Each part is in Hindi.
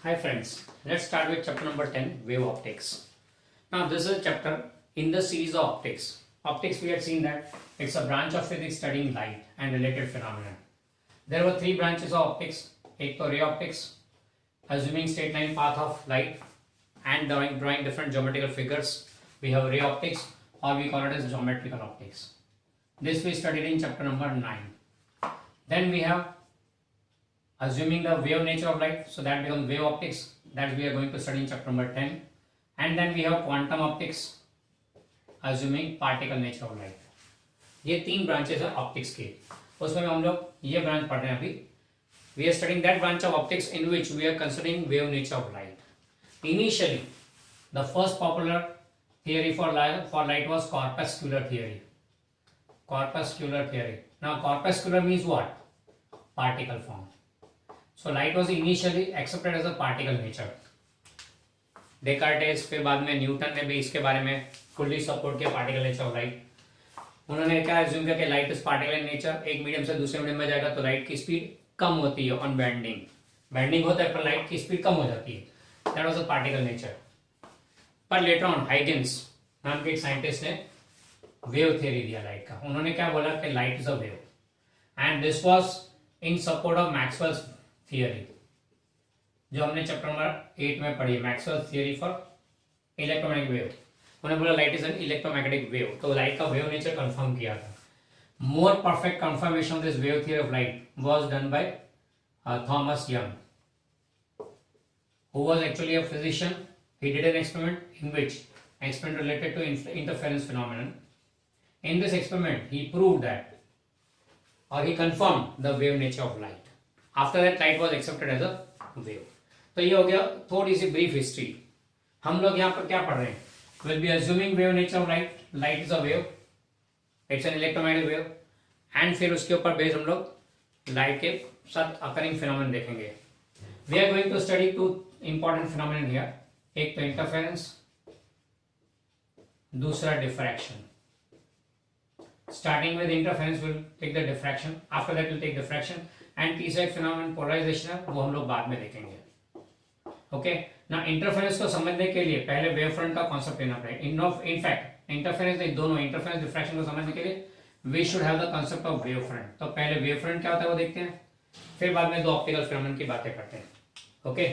Hi friends, let's start with chapter number 10, wave optics. Now this is a chapter in the series of optics. Optics, we had seen that it's a branch of physics studying light and related phenomena. There were three branches of optics. एक तो ray optics, assuming straight line path of light and drawing different geometrical figures. We have ray optics, or we call it as geometrical optics. This we studied in chapter number 9. Then we have assuming the wave nature of light, so that becomes wave optics, that we are going to study in chapter number 10. And then we have quantum optics, assuming particle nature of light. ये तीन ब्रांचेस है ऑप्टिक्स के, उसमें हम लोग ये ब्रांच पढ़ रहे हैं अभी. We are studying that branch of optics in which we are considering wave nature of light. Initially, the first popular theory for light was corpuscular theory. Corpuscular theory. Now corpuscular means what? Particle form. So light was initially accepted as a particle nature. डेकार्टेस, फिर बाद में न्यूटन ने भी इसके बारे में फुल्ली सपोर्ट किया पार्टिकल नेचर ऑफ लाइट. उन्होंने क्या एज्यूम किया कि light is particle in nature. एक मीडियम से दूसरे मीडियम में जाएगा तो लाइट की स्पीड कम होती है ऑन बेंडिंग. बेंडिंग होता है पर लाइट की स्पीड कम हो जाती है. That was a particle nature. पर लेटर ऑन हाइगन्स नाम के एक साइंटिस्ट ने वेव थ्योरी दिया लाइट का. उन्होंने क्या बोला कि light is a wave, and this was in support of Maxwell's theory, जो हमने चैप्टर नंबर 8 में पढ़ी है, Maxwell's theory for electromagnetic wave. उन्होंने बोला light is an electromagnetic wave, तो लाइट का वेव नेचर कंफर्म किया था. More perfect confirmation of this wave theory of light was done by Thomas young, who was actually a physician. He did an experiment related to interference phenomenon. In this experiment, he proved that, or he confirmed the wave nature of light. After that, light was accepted as a wave. तो ये हो गया थोड़ी सी ब्रीफ हिस्ट्री. हम लोग यहाँ पर क्या पढ़ रहे हैं? We'll be assuming wave nature of light. Light is a wave. It's an electromagnetic wave. And फिर उसके ऊपर बेस हम लोग लाइट के साथ occurring phenomenon देखेंगे. We are going to study two important phenomenon here. एक तो interference, दूसरा diffraction. Starting with interference, we'll take the diffraction. After that, we'll take diffraction. And तीसरा एक phenomenon polarization है, वो हम लोग बाद में देखेंगे. ओके ना. इंटरफेरेंस को समझने के लिए पहले वेव फ्रंट का कॉन्सेप्ट लेना पड़ेगा. इनफैक्ट इंटरफेरेंस नहीं, दोनों इंटरफेरेंस डिफ्रैक्शन को समझने के लिए we should have the concept of wave front. तो पहले वेव फ्रंट क्या होता है वो देखते हैं, फिर बाद में दो ऑप्टिकल फिनोमेनन की बातें करते हैं. Okay,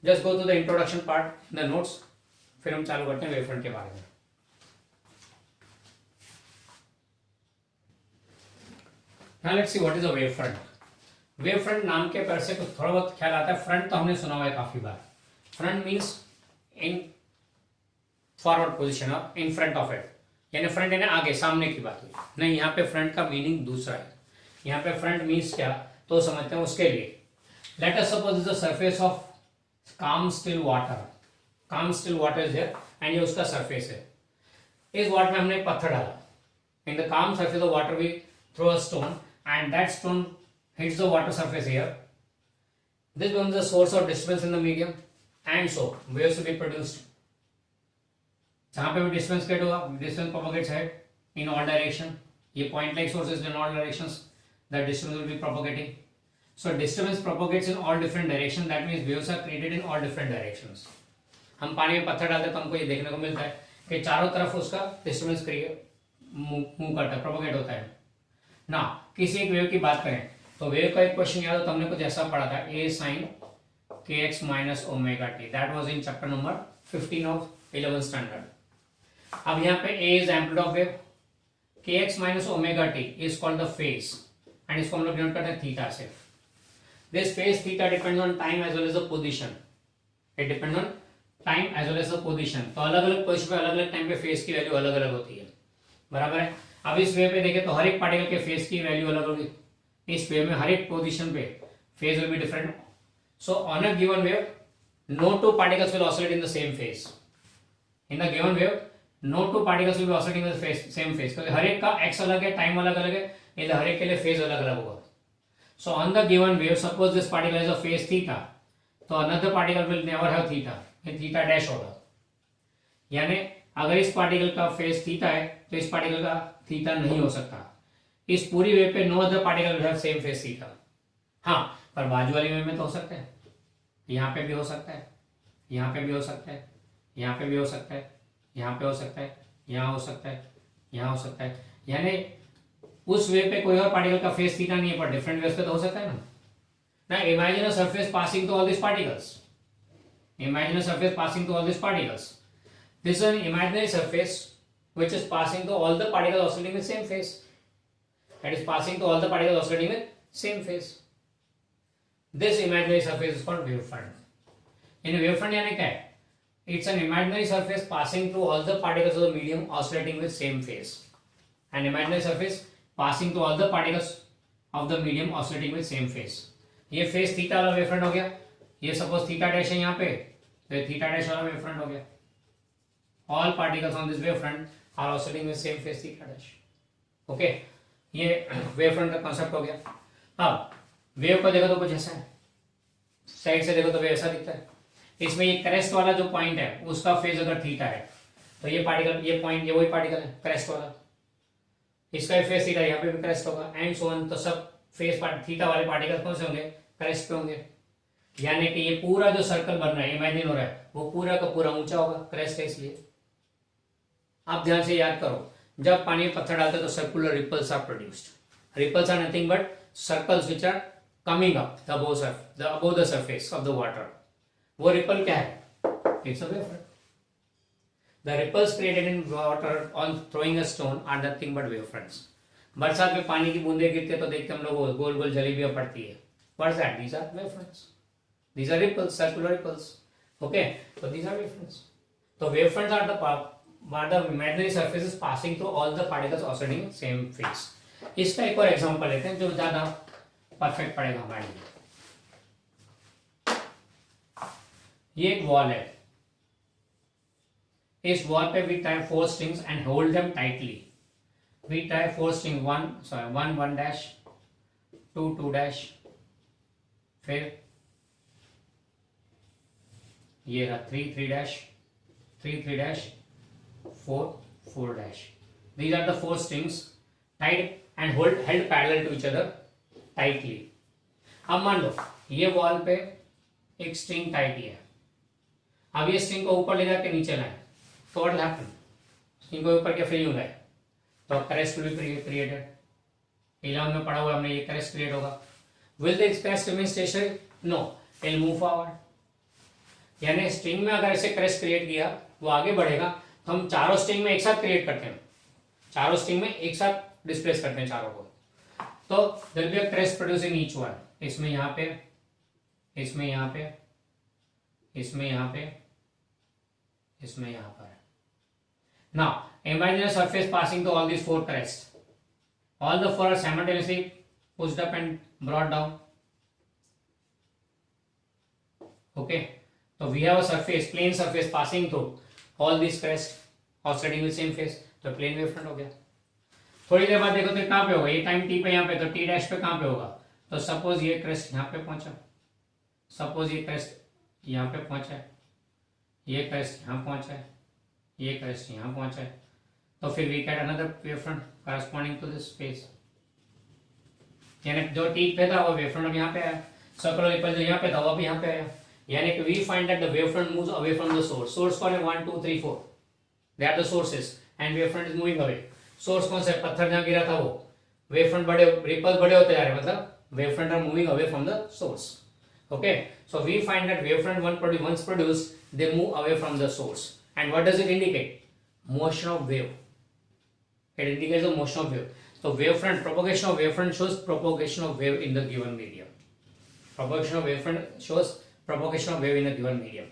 just go to the introduction part, the notes, फिर हम चालू करते हैं वेव फ्रंट के बारे में. Now let's see what is a wave front. Wave front नाम के पर से कुछ थोड़ा बहुत ख्याल आता है. फ्रंट तो हमने सुना हुआ है काफी बार. Front means in forward position और इन फ्रंट ऑफ इट, यानी फ्रंट यानी आगे सामने की बात हुई. नहीं, यहाँ पे फ्रंट का मीनिंग दूसरा है. यहाँ पे फ्रंट मीन्स क्या तो समझते हैं उसके लिए. Let us suppose is the surface of काम स्टिल वाटर. काम still water is here and ये उसका सरफेस है. इस वाटर में हमने पत्थर डाला. In the calm surface of water we throw a stone and that stone hits the water surface here. This becomes the source of disturbance in the medium, and so waves will be produced. जहाँ पे भी डिस्टेंस क्रिएट होगा, distance propagates ahead in all direction. ये point like sources in all directions, the disturbance will be propagating. So disturbance propagates in all different directions. That means waves are created in all different directions. हम पानी में पत्थर डालते हैं तो हमको ये देखने को मिलता है कि चारों तरफ उसका डिस्टर्बेंस क्रिएट मूव करता है, प्रोपोगेट होता है ना. किसी एक वेव की बात करें तो वेव का एक क्वेश्चन याद हो तो हमने कुछ ऐसा पढ़ा था, a sin kx minus omega t. That was in chapter number 15 of 11th standard. अब यहाँ पे a is amplitude of wave, kx minus omega t is called the phase, and इसको हम लोग डिनोट करते हैं थीटा से. This phase theta depends on time as well as the position. It depends on time as well as the position. तो अलग अलग पोजीशन पे अलग अलग टाइम पे फेज की वैल्यू अलग अलग होती है, बराबर है. अब इस वेव पे देखें तो हर एक पार्टिकल के फेज की वैल्यू अलग होगी. इस वेव में हर एक पोजीशन पे phase will be different. So on a given wave no two particles will oscillate in the same phase. In the given wave no two particles will be oscillating in the same phase, क्योंकि हर एक का एक्स अलग है, टाइम अलग अलग है, इसलिए हर एक के लिए फेज अलग अलग होगा. So on the given wave suppose this particle is a phase theta, तो another particle will never have theta, ये थीटा डैश होगा. यानी अगर इस पार्टिकल का फेज थीटा है तो इस पार्टिकल का थीटा नहीं हो सकता. इस पूरी वेव पे no other particle will have same phase theta. हाँ, पर बाजू वाली वेव में तो हो सकता है. यहाँ पे भी हो सकता है, यहाँ पे भी हो सकता है, यहाँ पे भी हो सकता है, यहाँ पे हो सकता है, यहाँ हो सकता है, यहाँ हो सकता है। यानी उस वे पे कोई और पार्टिकल का फेस थीटा नहीं है, पर डिफरेंट वेज पे तो हो सकता है ना। Now imagine a surface passing through all these particles. Imagine a surface passing through all these particles. This is an imaginary surface which is passing through all the particles oscillating with same phase. That is passing through all the particles oscillating with same phase. This imaginary surface is called wavefront. In a wavefront यानी क्या है? It's an imaginary surface passing through all the particles of the medium oscillating with same phase. An imaginary surface passing through all the particles of the medium oscillating with same phase. ये फेस थीटा वाला वेवफ्रंट हो गया, ये सपोज थीटा डैश है यहाँ पे, तो ये थीटा डैश वाला वेवफ्रंट हो गया। All particles on this wavefront are oscillating with same phase theta dash. Okay, ये वेवफ्रंट का कांसेप्ट हो गया। अब वेव को देखो तो कुछ ऐसा है, साइड से देखो तो वेव ऐसा दिखता है। इसमें ये क्रेस्ट वाला जो पॉइंट है उसका फेज अगर थीटा है तो ये पार्टिकल, ये पॉइंट, ये वही पार्टिकल है क्रेस्ट वाला, इसका फेस थीटा, यहाँ पे भी क्रेस्ट होगा एंड सो ऑन। तो सब फेस थीटा वाले पार्टिकल कौन से होंगे? क्रेस्ट पे होंगे। यानी कि ये पूरा जो सर्कल बन रहा है, इमेजिन हो रहा है, वो पूरा का पूरा ऊंचा होगा, क्रेस्ट है इसलिए। आप ध्यान से याद करो, जब पानी में पत्थर डालते हैं तो circular ripples are produced. Ripples are nothing but circles which are coming up above the surface of the water. वो रिपल क्या है? It's a wavefront. The ripples created in water on throwing a stone are nothing but wavefronts. बरसात में पानी की बूंदे गिरते हैं तो देखते हम लोग गोल गोल जलेबियां पड़ती है। What is that? These are wavefronts. These are ripples, circular ripples. Okay, so these are wavefronts. So wavefronts are the imaginary surfaces passing through all the particles oscillating in same phase. इसका एक और एग्जांपल लेते हैं जो ज्यादा परफेक्ट पड़ेगा हमारे लिए। ये एक वॉल है, इस वॉल पे we tie 4 strings and hold them tightly. We tie 4 strings, 1 dash, 2 dash, फिर ये रहा 3 dash, 3 dash, 4 dash. These are the 4 strings tied and held parallel to each other tightly. अब मान लो ये वॉल पे एक स्ट्रिंग टाइट है, अब ये स्ट्रिंग को ऊपर ले जाके नीचे लाए तो व्हाट विल हैपन? स्ट्रिंग को ऊपर क्या फ्री हो गए तो क्रेस्ट विल बी क्रिएटेड। 11 में पढ़ा हुआ हमने, ये क्रेस्ट क्रिएट होगा। Will the crest remain stationary? No, it will move forward. यानी स्ट्रिंग में अगर ऐसे क्रेस्ट क्रिएट किया वो आगे बढ़ेगा, तो हम चारों स्ट्रिंग में एक साथ क्रिएट करते हैं, चारों स्ट्रिंग में एक साथ डिस्प्लेस करते हैं चारों को, तो there will be a crest produced in each one. इसमें यहाँ पे, इसमें यहाँ पे, इसमें यहाँ पे, इसमें यहाँ पर। Now imagine a surface passing through all these 4 crests. All the 4 are simultaneously pushed up and brought down. Okay, so we have a surface, plane surface passing through all these crests oscillating with same phase, तो प्लेन वेवफ्रंट हो गया। थोड़ी देर बाद देखो तो कहाँ पे होगा, ये टाइम टी पे यहाँ पे, तो टी डैश पे कहाँ पे होगा? तो सपोज ये क्रेस्ट यहाँ पे पहुंचा, सपोज ये क्रेस्ट यहाँ पे पहुंचा है, ये क्रेस्ट यहाँ पहुंचा है, ये क्रेस्ट यहाँ पहुंचा है, तो फिर we get another wavefront corresponding to this phase. यानी जो टी पे था वो वेवफ्रंट अब यहाँ पे आया, सर्कुलर रिपल जो यहाँ पे था वो भी यहाँ पे आया। यानी कि we find that the wavefront moves away from the source. Source कौन है? 1 2 3 4, they are the sources and wavefront is moving away. Source कौन सा है? पत्थर जहाँ गिरा था वो। वेवफ्रंट बड़े, रिपल्स बड़े होते जा रहे हैं, मतलब wavefront are moving away from the source. Okay, so we find that wavefront once produced they move away from the source. And what does it indicate? Motion of wave. It indicates the motion of wave. So wavefront, propagation of wavefront shows propagation of wave in the given medium. Propagation of wavefront shows propagation of wave in the given medium.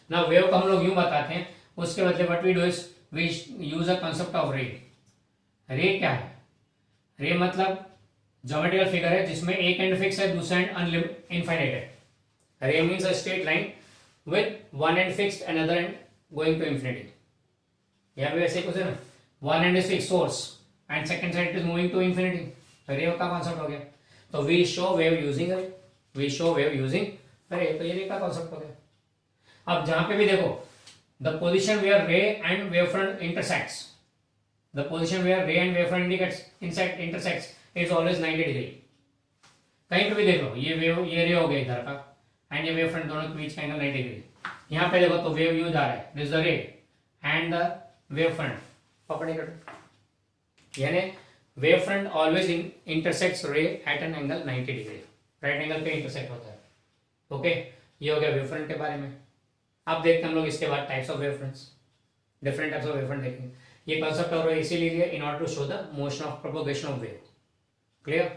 Now wave को हम लोग यूं बताते हैं, उसके बदले what we do is we use a concept of ray. रे क्या है? रे मतलब ज्योमेट्रिकल फिगर है जिसमें एक एंड फिक्स है, दूसरा एंड इनफाइनाइट है। रे means a straight line with one end fixed, another end going to infinity. यहाँ पे वैसे कुछ है ना, one end is fixed source and second side is moving to infinity. तो रे का कॉन्सेप्ट हो गया। तो we show wave using ray, we show wave using ray, तो ये रे का कॉन्सेप्ट हो गया। अब जहां पे भी देखो, the position where ray and wavefront intersects, the position where ray and wavefront intersects is always 90 degree. कहीं पे भी देख लो, ये वेव, ये रे हो गया इधर का, एंड ये वेव फ्रंट, दोनों के बीच का एंगल 90 डिग्री। यहाँ पे देखो तो वेव यूज आ रहा है, this the ray and the wave front perpendicular, यानी wave front always intersects ray at an angle 90 degree, right angle पे इंटरसेक्ट होता है। ओके, ये हो गया वेव फ्रंट के बारे में। अब देखते हैं हम लोग इसके बाद types of wave fronts, different types of wave front देखेंगे। ये कंसेप्ट और इसीलिए in order to show the motion of propagation of wave. Clear?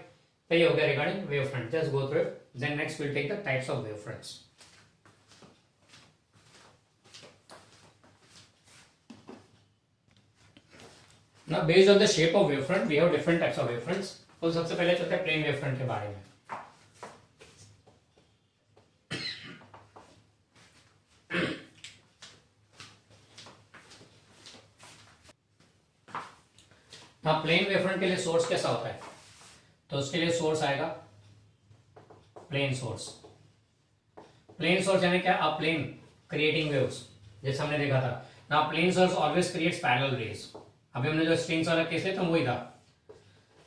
तो ये हो गया regarding wave front, just go through it, then next will take the types of wave fronts. Now based on the shape of wavefront, we have different types of wavefronts. तो सबसे पहले चलते हैं प्लेन वेवफ्रंट के बारे में। हाँ, प्लेन वेवफ्रंट के लिए सोर्स कैसा होता है? तो उसके लिए सोर्स आएगा प्लेन सोर्स। प्लेन सोर्स यानी क्या? अ प्लेन क्रिएटिंग वेव्स, जैसे हमने देखा था ना, plane source always creates parallel rays. अभी हमने जो स्ट्रिंग्स वाला केस लिया था वही था,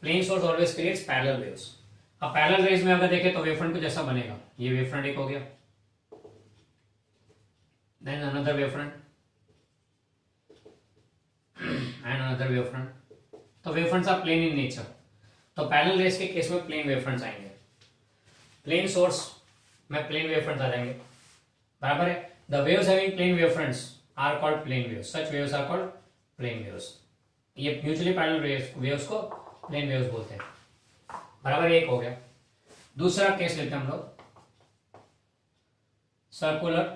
plane source always creates parallel waves. अब पैरेलल रेज में अगर देखें तो वेवफ्रंट कुछ ऐसा बनेगा, ये वेवफ्रंट एक हो गया, then another wavefront and another wavefront. तो wavefronts are plane in nature. तो पैरेलल रेज के केस में प्लेन वेवफ्रंट्स आएंगे, प्लेन सोर्स में प्लेन वेवफ्रंट्स आ जाएंगे, बराबर है। The waves having plane wavefronts are called plane waves, such waves are called plane waves. ये म्यूचुअली पैरेलल वेव्स को प्लेन वेव्स बोलते हैं, बराबर। एक हो गया। दूसरा केस लेते हैं हम लोग, circular.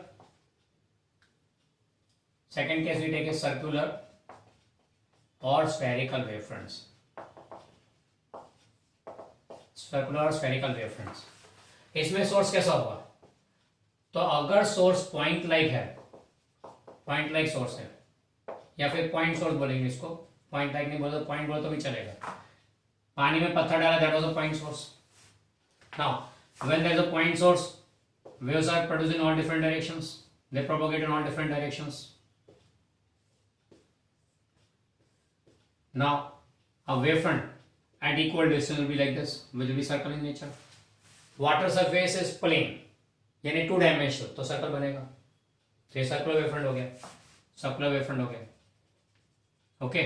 Second case we take is circular और स्फेरिकल वेवफ्रंट्स, सर्कुलर और स्फेरिकल वेवफ्रंट्स। इसमें सोर्स कैसा होगा? तो अगर सोर्स पॉइंट लाइक है, पॉइंट लाइक सोर्स है, या फिर पॉइंट सोर्स बोलेंगे इसको, पॉइंट लाइक नहीं बोलो, पॉइंट बोलो तो भी चलेगा। पानी में पत्थर डाला, that was a point source. Now when there is a point source, waves are produced in all different directions, they propagate in all different directions. Now a wavefront at equal distance will be like this, will be circle in nature. Water surface is plane, यानी 2 dimensional, तो सर्कल बनेगा। तो ये सर्कुलर वेवफ्रंट हो गया, सर्कुलर वेवफ्रंट हो गया। ओके,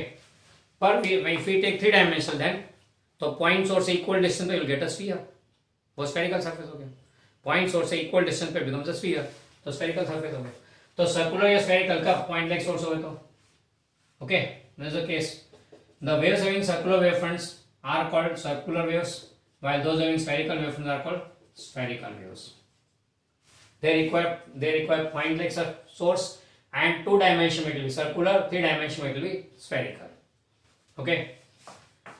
पर if we take 3 dimensional then, तो पॉइंट सोर्स से इक्वल डिस्टेंस पे विल गेट अ स्फीयर, वो स्फेरिकल सरफेस हो गया। पॉइंट सोर्स से इक्वल डिस्टेंस पे बिकम्स अ स्फीयर, तो स्फेरिकल सरफेस हो गया। तो सर्कुलर या स्फेरिकल का पॉइंट लाइक सोर्स हो गया। तो okay, this is the case. The waves having circular wavefronts are called circular waves, while those having spherical wavefronts are called spherical waves. They require point like source, and 2 dimension it will be circular, 3 dimension it will be spherical. Okay.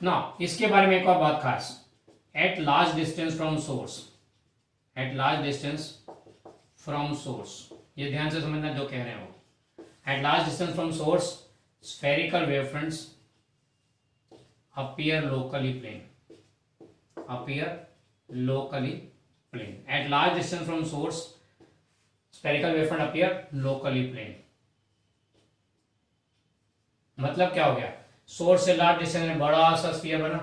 Now इसके बारे में एक और बात खास, at large distance from source, at large distance from source, ये ध्यान से समझना जो कह रहे हैं वो। at large distance from source, spherical wavefronts appear locally plane, appear locally plane. At large distance from source, spherical wavefront appear locally plane. मतलब क्या हो गया? सोर्स से लार्ज डिस्टेंस में बड़ा सा स्फीयर बना,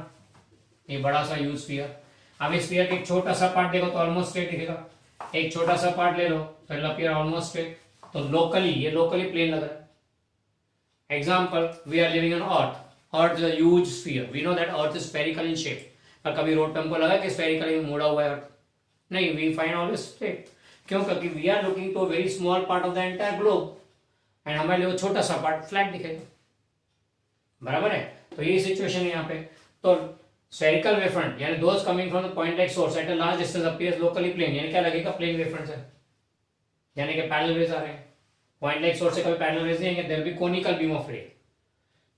ये बड़ा सा ह्यूज स्फीयर। अब इस स्फीयर के एक छोटा सा पार्ट देखो तो ऑलमोस्ट स्ट्रेट दिखेगा, एक छोटा सा पार्ट ले लो तो इट अपीयर ऑलमोस्ट स्ट्रेट। तो लोकली, ये लोकली प्लेन लग रहा है। Example, we are living on earth, earth is a huge sphere, we know that earth is spherical in shape. पर कभी रोड पे हमको लगा कि स्फेरिकली मुड़ा हुआ है अर्थ? नहीं, वी फाइंड ऑलवेज स्ट्रेट। क्यों? क्योंकि we are looking to very small part of the entire globe and हमारे लिए वो छोटा सा पार्ट फ्लैट दिखेगा, बराबर है। तो ये सिचुएशन है यहाँ पे। तो स्फेरिकल वेवफ्रंट यानी those coming from the point like source at a large distance appears locally plane, यानी क्या लगेगा? प्लेन वेवफ्रंट्स है, यानी कि पैरेलल रेज आ रहे हैं। पॉइंट लाइक सोर्स से कभी पैरेलल रेज नहीं आएंगे, there will be conical beam of ray.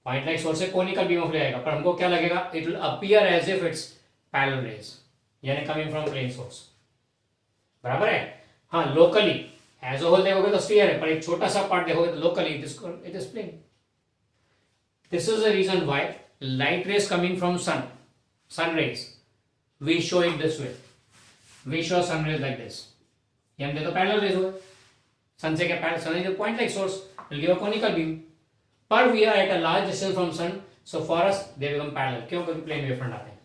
Point like source से कोनिकल बीम ऑफ रे आएगा, पर हमको क्या लगेगा? It will appear as if it's parallel rays, यानी कमिंग फ्रॉम प्लेन सोर्स, बराबर है। हाँ, लोकली एज अ होल देखोगे तो स्फीयर है, पर एक छोटा सा पार्ट देखोगे तो locally it is plane. This is the reason why light rays coming from sun rays, we show it this way, we show sun rays like this, ये हम देखो पैरेलल रेज हुए। सन से क्या parallel, sun is a point like source, will give a conical beam, पर we are at a large distance from sun, so for us they become parallel। क्यों? क्योंकि प्लेन वेवफ्रंट आते हैं।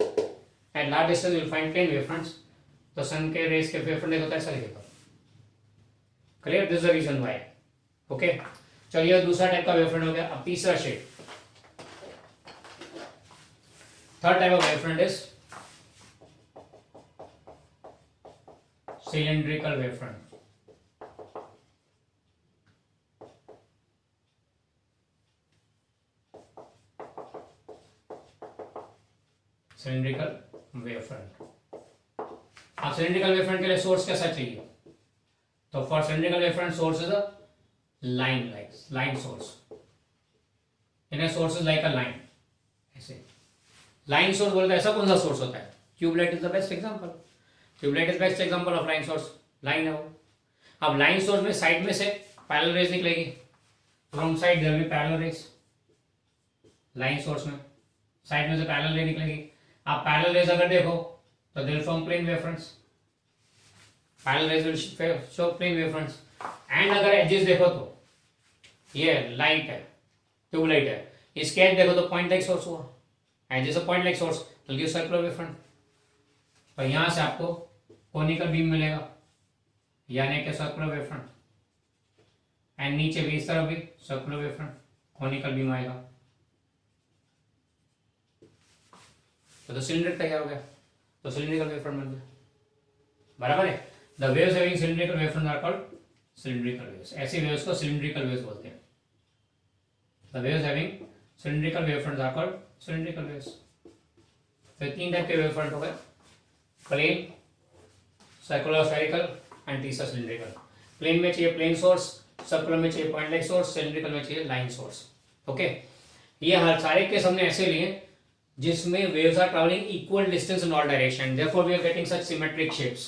at large distance you will find plane wavefronts, तो सन के रेज के वेवफ्रंट देखो तो ऐसा दिखेगा, clear, this is the reason why. Okay, चलिए दूसरा टाइप का वेवफ्रंट हो गया। अब तीसरा shape, third type of wavefront is cylindrical wavefront। Cylindrical wavefront. अब सिलिंड्रिकल वेवफ्रंट के लिए सोर्स कैसा चाहिए? तो for cylindrical wavefront source is a line source. इन्हें source is like a line, ऐसे लाइन सोर्स बोलते हैं। ऐसा कौन सा सोर्स होता है? Tubelight is the best example. Tubelight is best example of line source. Line है वो। अब लाइन सोर्स में साइड में से पैरेलल रेज निकलेगी, from side there will be parallel rays. Line source में साइड में से पैरेलल रे निकलेगी। आप पैरेलल रेज अगर देखो तो they will form plane wavefronts. Parallel rays will show plane wavefronts. And अगर एजेस देखो तो ये लाइट है, ट्यूबलाइट है, इसके एज देखो तो पॉइंट लाइक सोर्स हुआ। Edges a point like source will give circular wavefront. तो यहां से आपको कोनिकल बीम मिलेगा, यानी कि सर्कुलर वेवफ्रंट। एंड नीचे भी इस तरफ भी सर्कुलर वेवफ्रंट, कोनिकल बीम आएगा। तो सिलेंडर तैयार हो गया। तो सिलिंड्रिकल वेवफ्रंट बन गया, बराबर है। The waves having cylindrical wavefront are called cylindrical waves. ऐसी वेव्स को सिलिंड्रिकल वेव्स बोलते हैं। The waves having cylindrical wavefront are called cylindrical waves. तो तीन टाइप के वेवफ्रंट हो गए, प्लेन, सर्कुलर, स्फेरिकल एंड तीसरा सिलिंड्रिकल। प्लेन में चाहिए प्लेन सोर्स, सर्कुलर में चाहिए पॉइंट लाइक सोर्स, सिलिंड्रिकल में चाहिए लाइन सोर्स। ओके, ये हर सारे केस हमने ऐसे लिए जिसमें waves are traveling equal distance in all direction, therefore we are getting such symmetric shapes.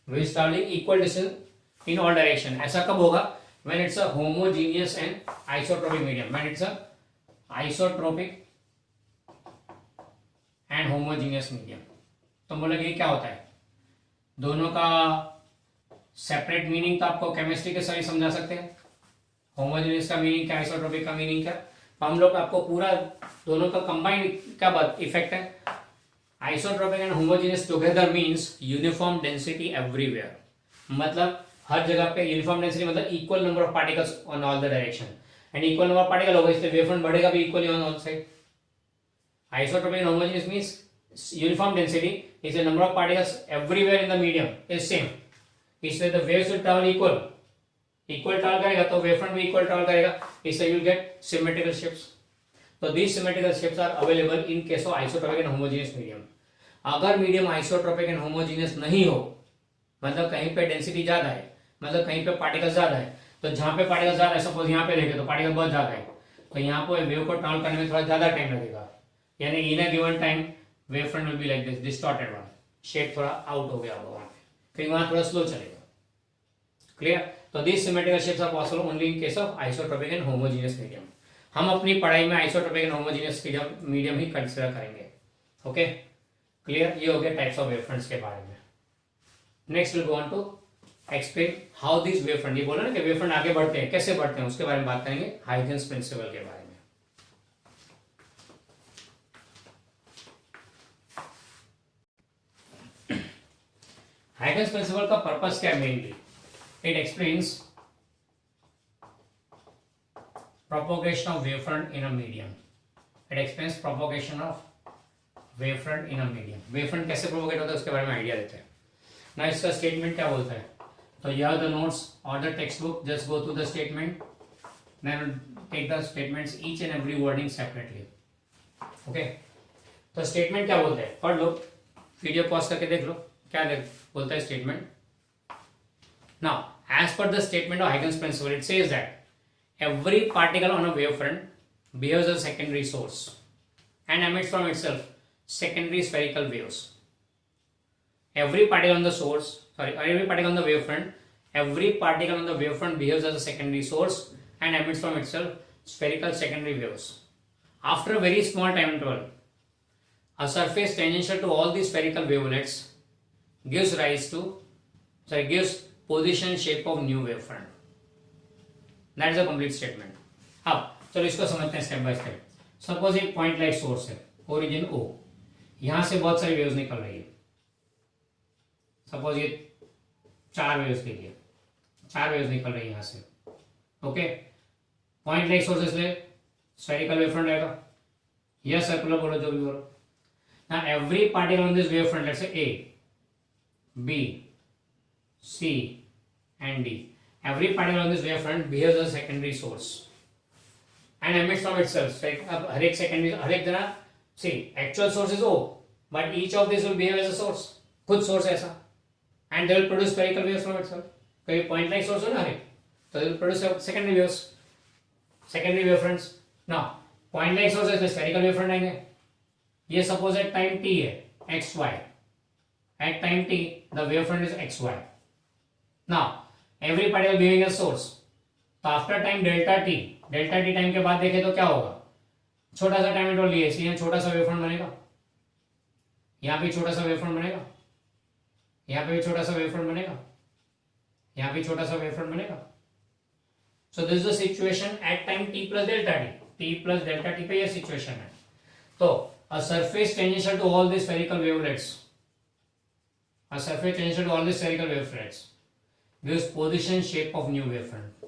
Waves traveling equal distance in all direction. ऐसा कब होगा? When it's a homogeneous and isotropic medium. When it's a isotropic and homogeneous medium. तो बोलेंगे क्या होता है? दोनों का सेपरेट मीनिंग तो आपको केमिस्ट्री के सभी समझा सकते हैं। होमोजेनियस का मीनिंग क्या, आइसोट्रोपिक का मीनिंग क्या, हम लोग आपको पूरा दोनों का कंबाइंड क्या बात इफेक्ट है। Isotropic and homogeneous together means uniform density everywhere. मतलब हर जगह पे यूनिफॉर्म डेंसिटी, मतलब equal number of particles on all the direction. And equal number of particle होगा इसलिए वेवफ्रंट बढ़ेगा भी equally on all side. Isotropic and homogeneous means uniform density is the number of particles everywhere in the medium is same, इसलिए the waves will travel equal travel करेगा तो वेवफ्रंट भी इक्वल ट्रैवल करेगा, इससे you will get symmetrical shapes. तो these symmetrical shapes are available in case of isotropic and homogeneous medium. अगर मीडियम आइसोट्रोपिक एंड होमोजेनियस नहीं हो, मतलब कहीं पे डेंसिटी ज्यादा है, मतलब कहीं पे पार्टिकल ज्यादा है, तो जहां पे पार्टिकल ज्यादा है, सपोज यहाँ पे देखे तो पार्टिकल बहुत ज्यादा है, तो यहाँ पे वेव को ट्रैवल करने में थोड़ा ज्यादा टाइम लगेगा। यानी in a given time wavefront will be like this, distorted one, shape थोड़ा आउट हो गया होगा वहां पे, फिर वहां थोड़ा स्लो चलेगा। क्लियर? तो this symmetrical shapes are possible only in case of isotropic and homogeneous medium. हम अपनी पढ़ाई में आइसोट्रोपिक एंड होमोजेनियस मीडियम ही कंसीडर करेंगे। Okay, clear? ये हो गया टाइप्स ऑफ वेवफ्रंट्स के बारे में। Next will go on to explain how this wavefront, ये बोला ना कि वेवफ्रंट आगे बढ़ते हैं, कैसे बढ़ते हैं उसके बारे में बात करेंगे, हाइगन्स प्रिंसिपल के बारे में। हाइगन्स प्रिंसिपल का पर्पस क्या है mainly? It explains propagation of wavefront in a medium. It explains propagation of wavefront in a medium. wavefront कैसे propagate होता है उसके बारे में आइडिया देते हैं ना। इसका स्टेटमेंट क्या बोलता है? तो यहाँ द नोट्स और the text book, just go through the statement, then take the statements each and every wording separately. Okay, तो स्टेटमेंट क्या बोलता है पढ़ लो, वीडियो पॉज करके देख लो क्या बोलता है statement. Now as per the statement of Huygens principle, it says that every particle on a wavefront behaves as a secondary source and emits from itself secondary spherical waves. Every particle on the wavefront, every particle on the wavefront behaves as a secondary source and emits from itself spherical secondary waves. After a very small time interval, a surface tangential to all these spherical wavelets gives position shape of new wavefront. That is a complete statement. अब चलो इसको समझते हैं स्टेप बाय स्टेप। सपोज एक पॉइंट लाइट सोर्स है, ओरिजिन O, यहां से बहुत सारी वेव्स निकल रही है। सपोज ये 4 वेव्स लीजिए, 4 वेव्स निकल रही है यहां से। ओके, पॉइंट लाइक सोर्सेस ले, स्फेरिकल वेव फ्रंट रहेगा या सर्कुलर, बोलो जो भी बोलो। Now every particle on this wavefront, let's say A, B, C and D, every particle on this wavefront behaves as a secondary source and emits from itself. So अब हर एक secondary, हर एक जना, see actual source is O, but each of these will behave as a source, खुद source ऐसा, and they will produce spherical waves from itself. कभी point like source हो ना हर एक, तो they will produce secondary waves, secondary wavefronts. Now point like source है तो spherical wavefront आएंगे। ये सपोज एट टाइम t है, x y, at time t the wave front is x y. Now every particle behaving as source, तो after time delta t time के बाद देखें तो क्या होगा, छोटा सा टाइम इंटरवल लिए, इसलिए छोटा सा वेव फ्रंट बनेगा, यहाँ पे छोटा सा वेव फ्रंट बनेगा, यहाँ पे भी छोटा सा वेव फ्रंट बनेगा, यहाँ भी छोटा सा वेव फ्रंट बनेगा। So this is the situation at time t plus delta t पे ये सिचुएशन है। तो a surface tangential to all these spherical wavelets, a surface tangential to all these spherical wavelets gives position shape of new wavefront,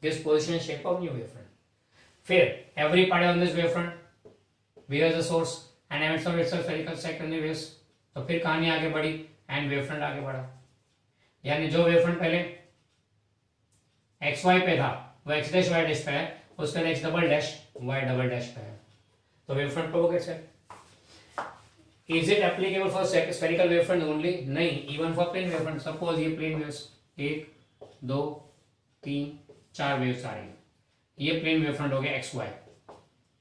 gives position shape of new wavefront. फिर every particle on this wavefront behaves as a source and emits from itself spherical secondary waves। तो फिर कहानी आगे बढ़ी and wavefront आगे बढ़ा, यानी जो wavefront पहले xy पे था वो x डैश y डैश पे है, उसके बाद x double dash y double dash पे है, तो वेवफ्रंट प्रोपोगेट्स है। Is it applicable for spherical wavefront only? नहीं, even for plane wavefront. Suppose ये प्लेन वेव्स 1 2 3 4 वेव्स आ रही, ये प्लेन वेवफ्रंट हो गया x y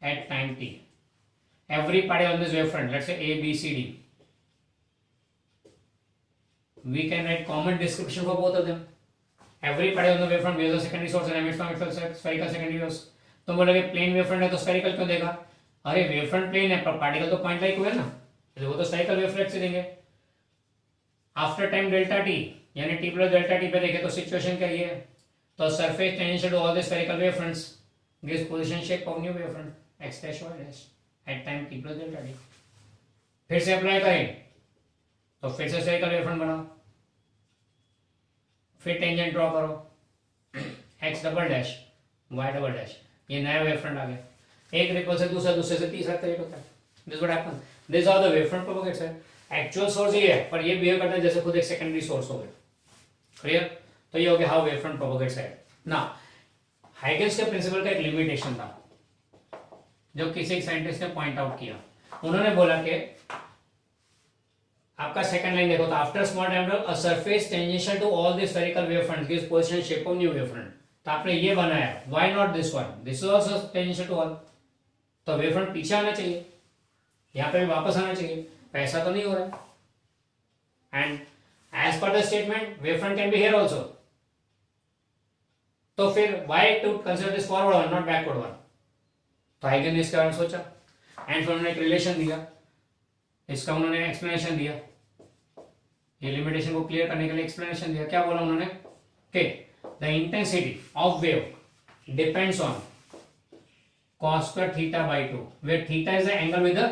at time t। Every particle on this wavefront, let's say A B C D, we can write common description for both of them. Every particle on the wavefront based on secondary source and emits from itself spherical secondary waves. तुम बोलोगे प्लेन वेवफ्रंट है तो स्फेरिकल क्यों देगा? अरे वेवफ्रंट प्लेन है पर पार्टिकल तो पॉइंट लाइक हुए ना, वो तो स्फेरिकल वेवफ्रंट से देंगे। आफ्टर टाइम डेल्टा टी यानी टी प्लस डेल्टा टी पे देखे तो सिचुएशन क्या है, तो surface tangential to all the spherical wavefronts gives position shape of new wavefront x dash y dash at time t plus delta t. फिर से अप्लाई करें तो फिर से स्फेरिकल वेवफ्रंट बनाओ, फिर टेंजेंट ड्रॉ करो, X double dash Y double dash, ये नया वेवफ्रंट आ गया। एक रिपल से दूसरा, दूसरे से तीसरा क्रिएट होता है। This what happens, this are the wavefront propagates है। एक्चुअल सोर्स ये है पर ये बिहेव करता है जैसे खुद एक सेकेंडरी सोर्स हो गया। क्लियर? तो ये हो गया हाउ वेवफ्रंट प्रोपोगेट्स है। ना हाइगेंस के प्रिंसिपल का एक लिमिटेशन था जो किसी एक साइंटिस्ट ने पॉइंट आउट किया। उन्होंने बोला कि आपका सेकंड लाइन देखो, तो after small diameter a surface tangential to all the spherical wavefront gives position shape of new wavefront. तो आपने ये बनाया, why not this one, this is also tangential to all, तो वेवफ्रंट पीछे आना चाहिए, यहां पे भी वापस आना चाहिए, ऐसा तो नहीं हो रहा है। And as per the statement wavefront can be here also, तो फिर why to consider this forward one not backward one? तो हाइगन ने इसके बारे में सोचा एंड फिर उन्होंने एक रिलेशन दिया, इसका उन्होंने एक्सप्लेनेशन दिया, ये लिमिटेशन को क्लियर करने के लिए एक्सप्लेनेशन दिया। क्या बोला उन्होंने कि the intensity of wave depends on cos square theta by 2, where theta is the angle with the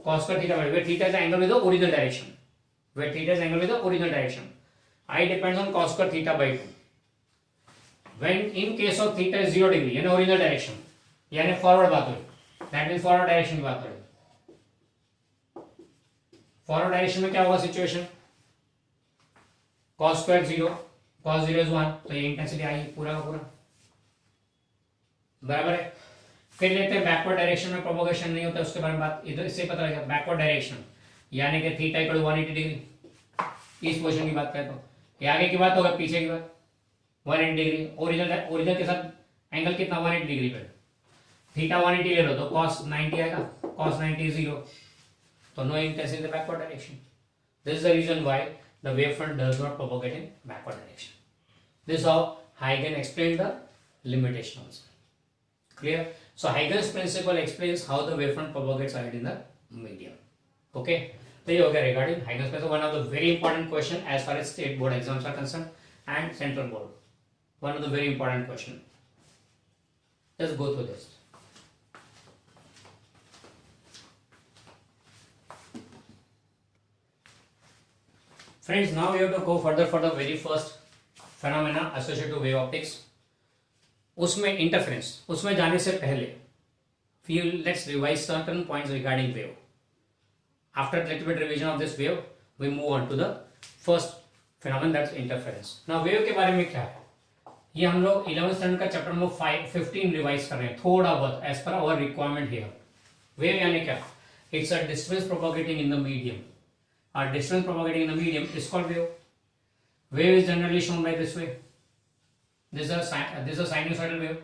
cos square theta by 2, where theta is the angle with the original direction, where theta is angle with the original direction. I depends on cos square theta by 2. When in case of theta is 0 degree यानी original direction, यानी forward बात हुई, that means forward direction की बात हुई। forward direction में क्या होगा situation, cos square 0, cos 0 is 1, तो ये इंटेंसिटी आई पूरा का पूरा, बराबर है। फिर लेते हैं बैकवर्ड डायरेक्शन में प्रोपोगेशन नहीं होता, उसके बारे में बात इधर इससे पता लगेगा। बैकवर्ड डायरेक्शन यानी कि थीटा इक्वल 180 डिग्री, इस पोजीशन की बात करें तो ये आगे की बात होगा, पीछे की बात 180 डिग्री। ओरिजिनल के साथ एंगल कितना 180 डिग्री पे, थीटा 180 ले लो तो cos 90 आएगा, cos 90 is 0, तो no intensity in the backward direction. This is the reason why the wave front does not propagate in backward direction. This how हाइगन explain the limitation also. Clear? So Huygens principle explains how the wavefront propagates light in the medium. Okay? So ये हो गया regarding Huygens principle, one of the very important question as far as state board exams are concerned and central board. One of the very important question. Let's go through this. Friends, now we have to go further for the very first phenomena associated to wave optics, उसमें interference, उसमें जाने से पहले let's revise certain points regarding wave. After a little bit revision of this wave, we move on to the first phenomenon, that's interference. Now wave के बारे में क्या है, ये हम लोग 11th स्टैंडर्ड का चैप्टर नंबर 15 रिवाइज कर रहे हैं थोड़ा बहुत as per hour requirement here. Wave यानी क्या, it's a distance propagating in the medium. A distance propagating in the medium is called wave. Wave is generally shown by this way. This is a sinusoidal wave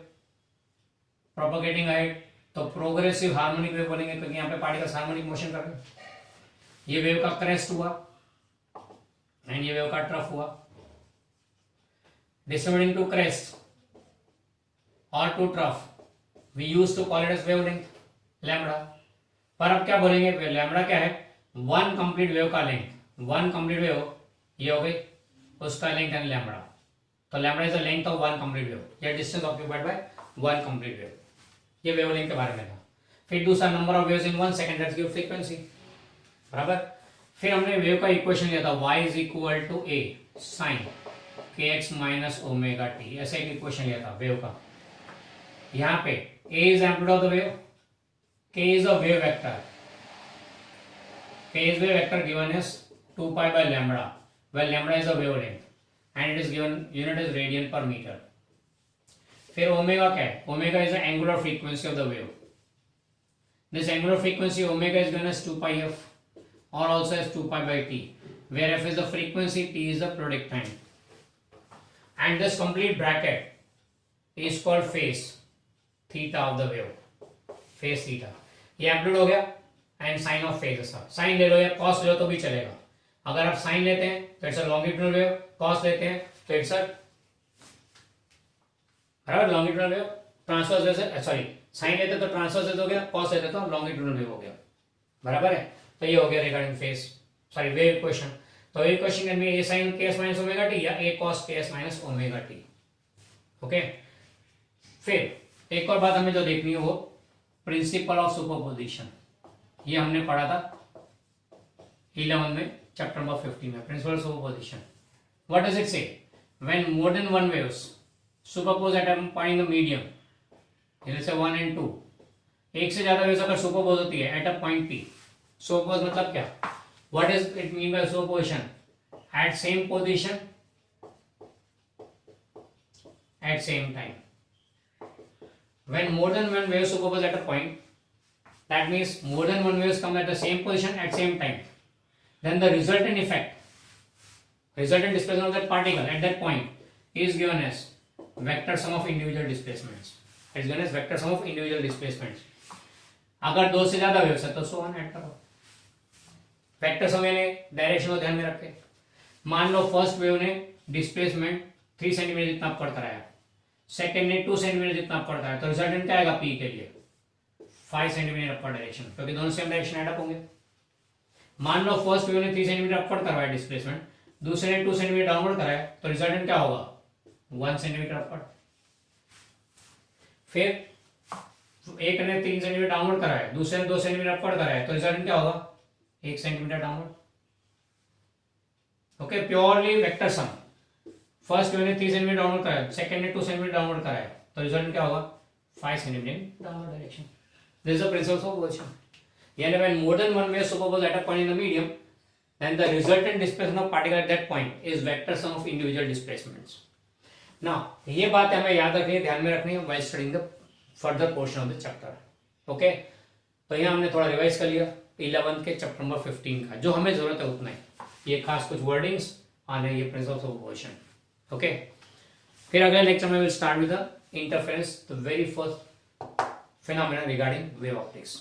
propagating ahead. तो प्रोग्रेसिव हार्मोनिक वेव बनेंगे क्योंकि यहाँ पे पार्टिकल्स हार्मोनिक मोशन कर रहे हैं. ये वेव का क्रेस्ट हुआ एंड ये वेव का ट्रफ हुआ. Descending to crest or to trough, we used to call it as wavelength lambda. पर अब क्या बोलेंगे, लैम्बडा क्या है, वन कंप्लीट वेव का लेंथ. वन कंप्लीट वेव ये हो गई, उसका लेंथ है लैम्बडा. तो lambda is the length of one complete wave, या distance occupied by one complete wave. ये वेवलेंथ के बारे में था. फिर दूसरा number of waves in 1 second, that's give frequency. बराबर. फिर हमने वेव का इक्वेशन लिया था y is equal to a sin kx minus omega T. ऐसा एक इक्वेशन लिया था वेव का. यहाँ पे a is amplitude of the wave, k is a wave vector. k is wave vector given as 2 pi by lambda, where lambda is a wavelength and it is given unit is radian per meter. फिर ओमेगा क्या है, omega is the angular frequency of the wave. This angular frequency omega is given as 2 pi f or also as 2 pi by t, where f is the frequency, t is the periodic time. And this complete bracket is called phase theta of the wave. Phase theta. ये एम्पलीट्यूड हो गया and sine of phase. Sine ले लो या कॉस ले लो तो भी चलेगा. अगर आप साइन लेते हैं तो it's a longitudinal wave, cos लेते हैं तो it's a longitudinal wave. Transverse wave, sorry sine लेते तो ट्रांसवर्स वेव हो गया, कॉस लेते तो लॉन्गिट्यूडनल वेव हो गया. बराबर है. तो ये हो गया regarding phase, sorry wave equation. तो wave equation can be a sin ks minus omega t या a cos ks minus omega t. Okay. फिर एक और बात हमें जो देखनी है वो प्रिंसिपल ऑफ सुपरपोजिशन. ये हमने पढ़ा था 11 में चैप्टर नंबर 15 में. Principle of superposition, what does it say, when more than one waves superpose at a point in the medium, जैसे 1 and 2, एक से ज्यादा वेव्स अगर सुपरपोज होती है at a point p. Superpose मतलब क्या, what is it mean by superposition, at same position at same time. When more than one wave superpose at a point, that means more than one waves come at the same position at same time. Then the resultant effect, resultant displacement of that particle at that point is given as vector sum of individual displacements. It is given as vector sum of individual displacements. अगर दो से ज्यादा वेव्स है तो सो ऑन ऐड करो. वेक्टर सम यानी डायरेक्शन को ध्यान में रखें. मान लो फर्स्ट वेव ने डिस्प्लेसमेंट 3 सेंटीमीटर जितना अपवर्ड कराया, सेकेंड ने 2 सेंटीमीटर जितना अपवर्ड कराया, तो रिजल्टेंट क्या आएगा पी के लिए 5 सेंटीमीटर अपवर्ड डायरेक्शन, क्योंकि दोनों सेम डायरेक्शन एड अप होंगे. मान लो फर्स्ट वेव ने 3 सेंटीमीटर अपवर्ड करवाया डिस्प्लेसमेंट, दूसरे ने 2 सेंटीमीटर डाउनवर्ड कराया, तो रिजल्टेंट क्या होगा 1 सेंटीमीटर अपवर्ड. फिर एक ने 3 सेंटीमीटर डाउनवर्ड कराया, दूसरे ने 2 सेंटीमीटर अपवर्ड कराया, तो रिजल्टेंट क्या होगा 1 centimetre downward. Okay. Purely vector sum. First wave ने 3 सेंटीमीटर डाउनवर्ड कराया, सेकंड ने 2 सेंटीमीटर डाउनवर्ड कराया, तो रिजल्ट क्या होगा 5 centimetre downward direction. This is the principle of superposition. यानी when more than one wave superpose at a point in the medium, then the resultant displacement of particle at that point is vector sum of individual displacements. Now ये बात हमें याद रखनी है, ध्यान में रखनी है while studying the further portion of the chapter. Okay. तो यहाँ हमने थोड़ा रिवाइज कर लिया 11 के चैप्टर नंबर 15 का. जो हमें जरूरत है उतना ही, ये खास कुछ वर्डिंग्स आने, ये प्रिंसिपल ऑफ सुपरपोजिशन. ओके. फिर अगले लेक्चर में will start with the interference, the very first phenomena regarding wave optics.